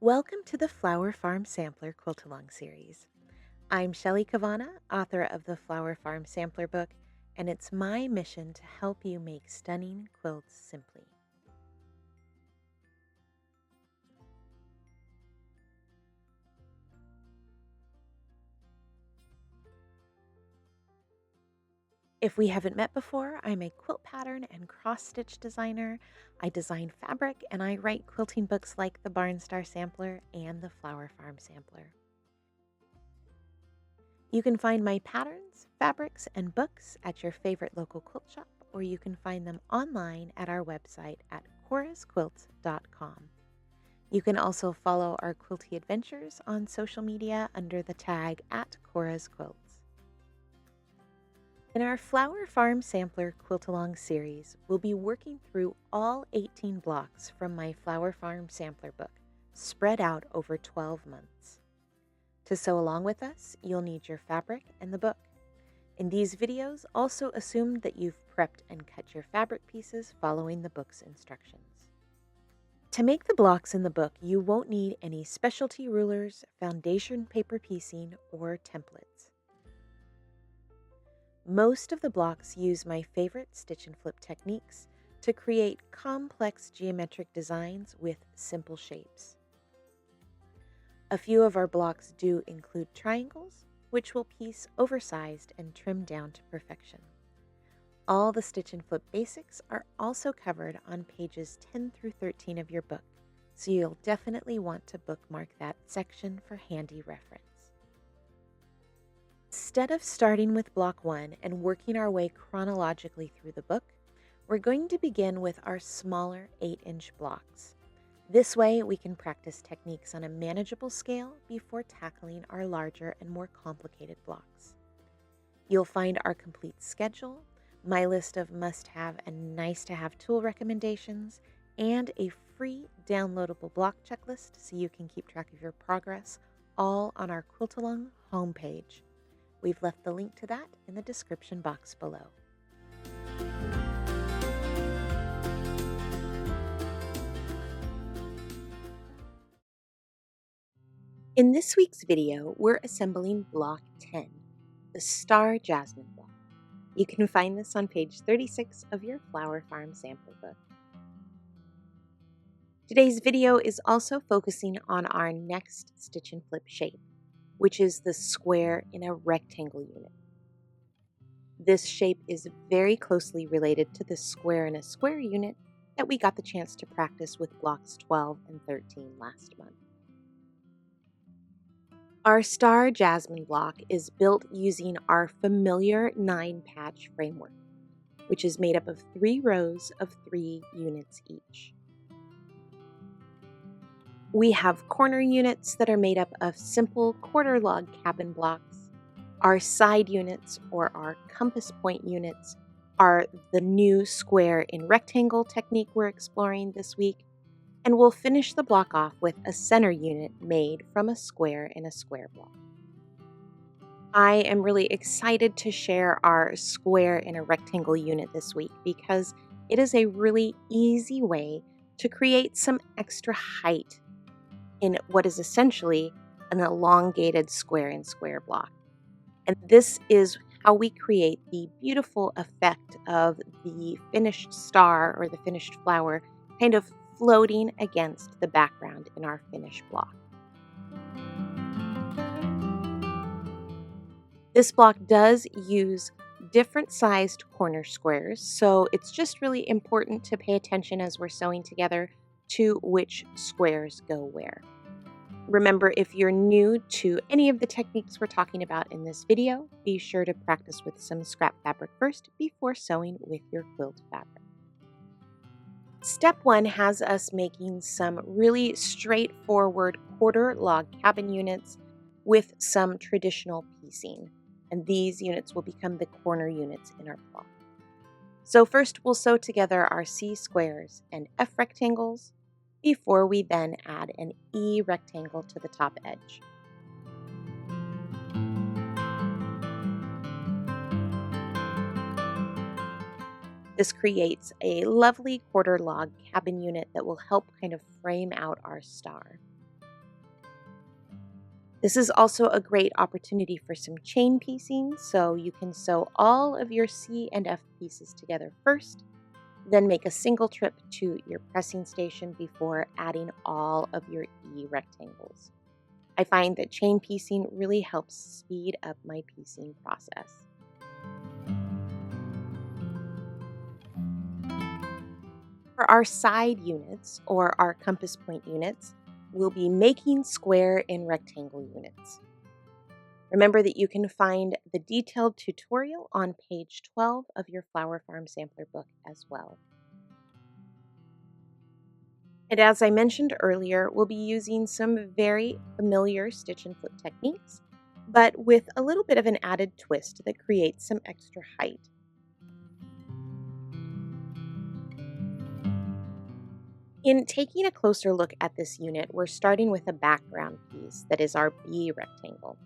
Welcome to the Flower Farm Sampler Quilt-Along series. I'm Shelley Kavana, author of the Flower Farm Sampler book, and it's my mission to help you make stunning quilts simply. If we haven't met before, I'm a quilt pattern and cross-stitch designer. I design fabric and I write quilting books like the Barnstar Sampler and the Flower Farm Sampler. You can find my patterns, fabrics, and books at your favorite local quilt shop, or you can find them online at our website at chorusquilt.com. You can also follow our quilty adventures on social media under the tag at Cora's Quilts. In our Flower Farm Sampler Quilt-Along series, we'll be working through all 18 blocks from my Flower Farm Sampler book, spread out over 12 months. To sew along with us, you'll need your fabric and the book. In these videos, also assume that you've prepped and cut your fabric pieces following the book's instructions. To make the blocks in the book, you won't need any specialty rulers, foundation paper piecing, or templates. Most of the blocks use my favorite stitch and flip techniques to create complex geometric designs with simple shapes. A few of our blocks do include triangles, which will piece oversized and trimmed down to perfection. All the stitch and flip basics are also covered on pages 10 through 13 of your book, so you'll definitely want to bookmark that section for handy reference. Instead of starting with block 1 and working our way chronologically through the book, we're going to begin with our smaller 8-inch blocks. This way, we can practice techniques on a manageable scale before tackling our larger and more complicated blocks. You'll find our complete schedule, my list of must-have and nice-to-have tool recommendations, and a free downloadable block checklist so you can keep track of your progress, all on our Quilt-Along homepage. We've left the link to that in the description box below. In this week's video, we're assembling block 10, the Star Jasmine block. You can find this on page 36 of your Flower Farm Sampler book. Today's video is also focusing on our next stitch and flip shape, which is the square in a rectangle unit. This shape is very closely related to the square in a square unit that we got the chance to practice with blocks 12 and 13 last month. Our Star Jasmine block is built using our familiar 9-patch framework, which is made up of 3 rows of 3 units each. We have corner units that are made up of simple quarter log cabin blocks. Our side units, or our compass point units, are the new square in rectangle technique we're exploring this week, and we'll finish the block off with a center unit made from a square in a square block. I am really excited to share our square in a rectangle unit this week because it is a really easy way to create some extra height in what is essentially an elongated square in square block. And this is how we create the beautiful effect of the finished star or the finished flower kind of floating against the background in our finished block. This block does use different sized corner squares, so it's just really important to pay attention as we're sewing together to which squares go where. Remember, if you're new to any of the techniques we're talking about in this video, be sure to practice with some scrap fabric first before sewing with your quilt fabric. Step 1 has us making some really straightforward quarter log cabin units with some traditional piecing, and these units will become the corner units in our block. So first we'll sew together our C squares and F rectangles before we then add an E rectangle to the top edge. This creates a lovely quarter log cabin unit that will help kind of frame out our star. This is also a great opportunity for some chain piecing, so you can sew all of your C and F pieces together first, then make a single trip to your pressing station before adding all of your E rectangles. I find that chain piecing really helps speed up my piecing process. For our side units, or our compass point units, we'll be making square and rectangle units. Remember that you can find the detailed tutorial on page 12 of your Flower Farm Sampler book as well. And as I mentioned earlier, we'll be using some very familiar stitch and flip techniques, but with a little bit of an added twist that creates some extra height. In taking a closer look at this unit, we're starting with a background piece that is our B rectangle.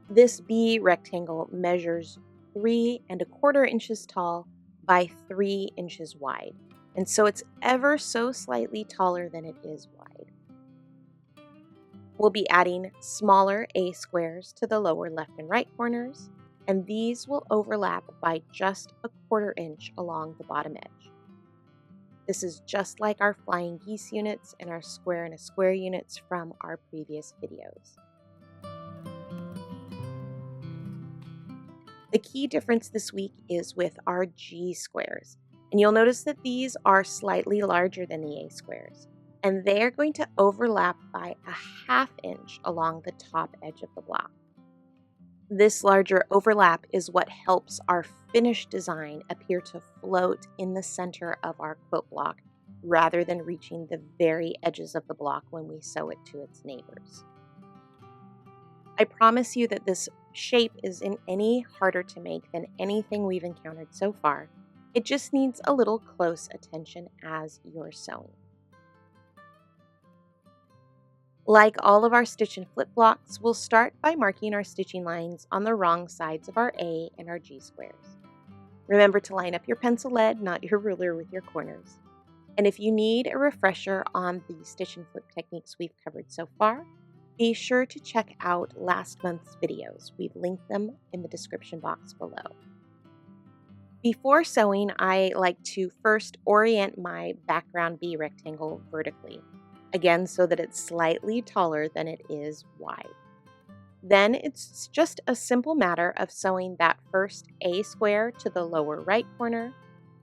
This B rectangle measures 3¼ inches tall by 3 inches wide, and so it's ever so slightly taller than it is wide. We'll be adding smaller A squares to the lower left and right corners, and these will overlap by just 1/4 inch along the bottom edge. This is just like our flying geese units and our square and a square units from our previous videos. The key difference this week is with our G squares, and you'll notice that these are slightly larger than the A squares, and they're going to overlap by 1/2 inch along the top edge of the block. This larger overlap is what helps our finished design appear to float in the center of our quilt block rather than reaching the very edges of the block when we sew it to its neighbors. I promise you that this shape isn't any harder to make than anything we've encountered so far. It just needs a little close attention as you're sewing. Like all of our stitch and flip blocks, we'll start by marking our stitching lines on the wrong sides of our A and our G squares. Remember to line up your pencil lead, not your ruler, with your corners. And if you need a refresher on the stitch and flip techniques we've covered so far, be sure to check out last month's videos. We've linked them in the description box below. Before sewing, I like to first orient my background B rectangle vertically, again so that it's slightly taller than it is wide. Then it's just a simple matter of sewing that first A square to the lower right corner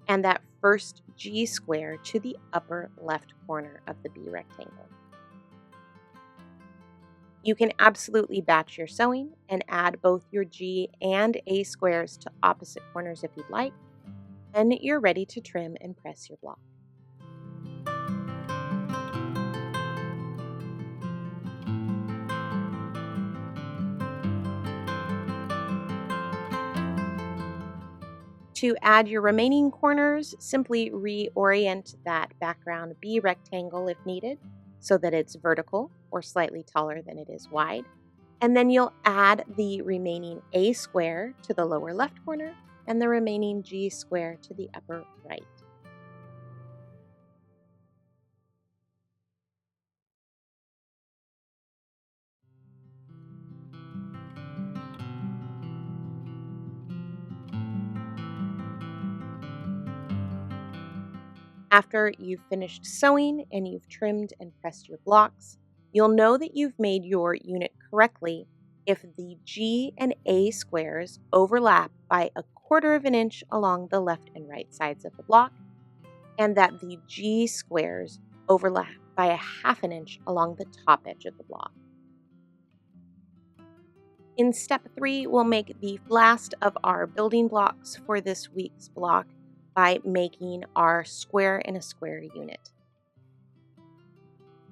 and that first G square to the upper left corner of the B rectangle. You can absolutely batch your sewing and add both your G and A squares to opposite corners if you'd like, and you're ready to trim and press your block. To add your remaining corners, simply reorient that background B rectangle if needed so that it's vertical or slightly taller than it is wide. And then you'll add the remaining A square to the lower left corner and the remaining G square to the upper right. After you've finished sewing and you've trimmed and pressed your blocks, you'll know that you've made your unit correctly if the G and A squares overlap by 1/4 inch along the left and right sides of the block, and that the G squares overlap by 1/2 inch along the top edge of the block. In step 3, we'll make the last of our building blocks for this week's block by making our square in a square unit.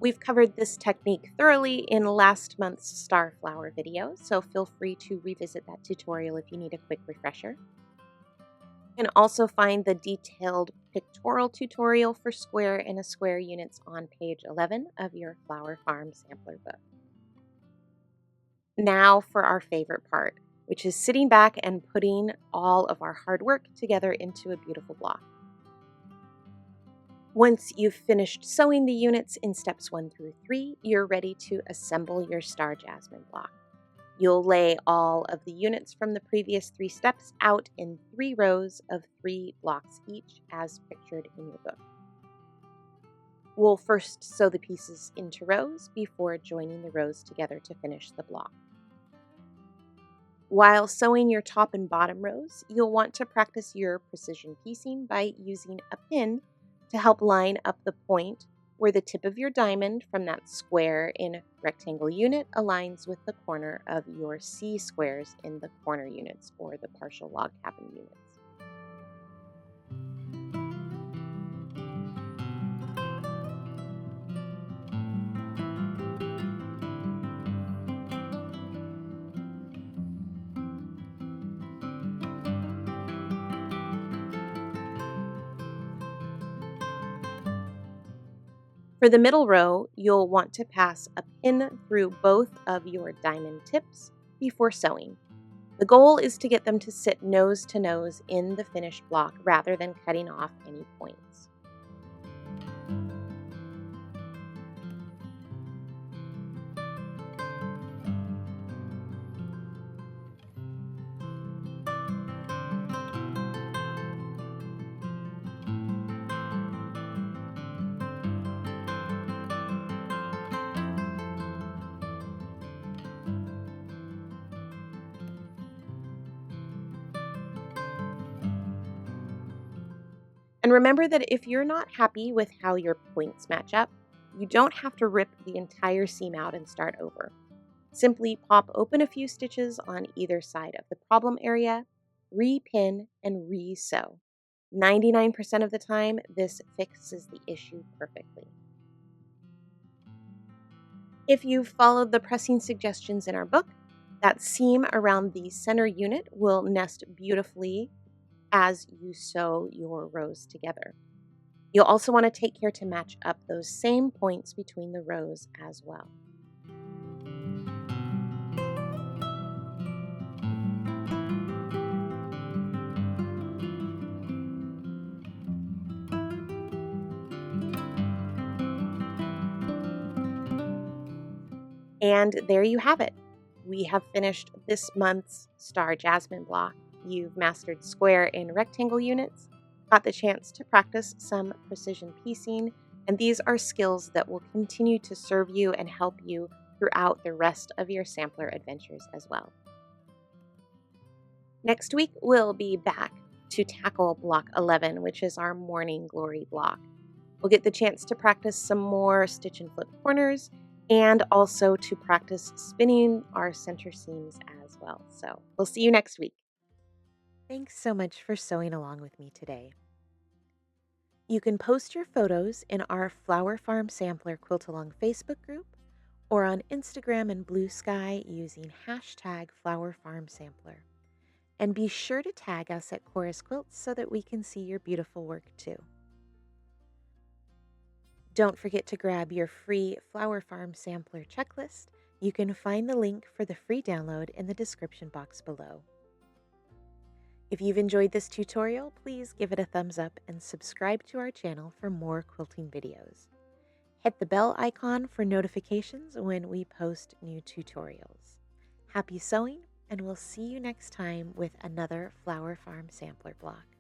We've covered this technique thoroughly in last month's Star Flower video, so feel free to revisit that tutorial if you need a quick refresher. You can also find the detailed pictorial tutorial for square in a square units on page 11 of your Flower Farm Sampler book. Now for our favorite part, which is sitting back and putting all of our hard work together into a beautiful block. Once you've finished sewing the units in steps 1 through 3, you're ready to assemble your Star Jasmine block. You'll lay all of the units from the previous 3 steps out in 3 rows of 3 blocks each, as pictured in your book. We'll first sew the pieces into rows before joining the rows together to finish the block. While sewing your top and bottom rows, you'll want to practice your precision piecing by using a pin to help line up the point where the tip of your diamond from that square in rectangle unit aligns with the corner of your C squares in the corner units or the partial log cabin units. For the middle row, you'll want to pass a pin through both of your diamond tips before sewing. The goal is to get them to sit nose to nose in the finished block rather than cutting off any points. And remember that if you're not happy with how your points match up, you don't have to rip the entire seam out and start over. Simply pop open a few stitches on either side of the problem area, re-pin, and re-sew. 99% of the time, this fixes the issue perfectly. If you've followed the pressing suggestions in our book, that seam around the center unit will nest beautifully as you sew your rows together. You'll also want to take care to match up those same points between the rows as well. And there you have it. We have finished this month's Star Jasmine block. You've mastered square and rectangle units, got the chance to practice some precision piecing, and these are skills that will continue to serve you and help you throughout the rest of your sampler adventures as well. Next week, we'll be back to tackle block 11, which is our morning glory block. We'll get the chance to practice some more stitch and flip corners and also to practice spinning our center seams as well. So we'll see you next week. Thanks so much for sewing along with me today. You can post your photos in our Flower Farm Sampler Quilt Along Facebook group or on Instagram and Blue Sky using hashtag Flower Farm Sampler. And be sure to tag us at Chorus Quilts so that we can see your beautiful work too. Don't forget to grab your free Flower Farm Sampler checklist. You can find the link for the free download in the description box below. If you've enjoyed this tutorial, please give it a thumbs up and subscribe to our channel for more quilting videos. Hit the bell icon for notifications when we post new tutorials. Happy sewing, and we'll see you next time with another Flower Farm Sampler block.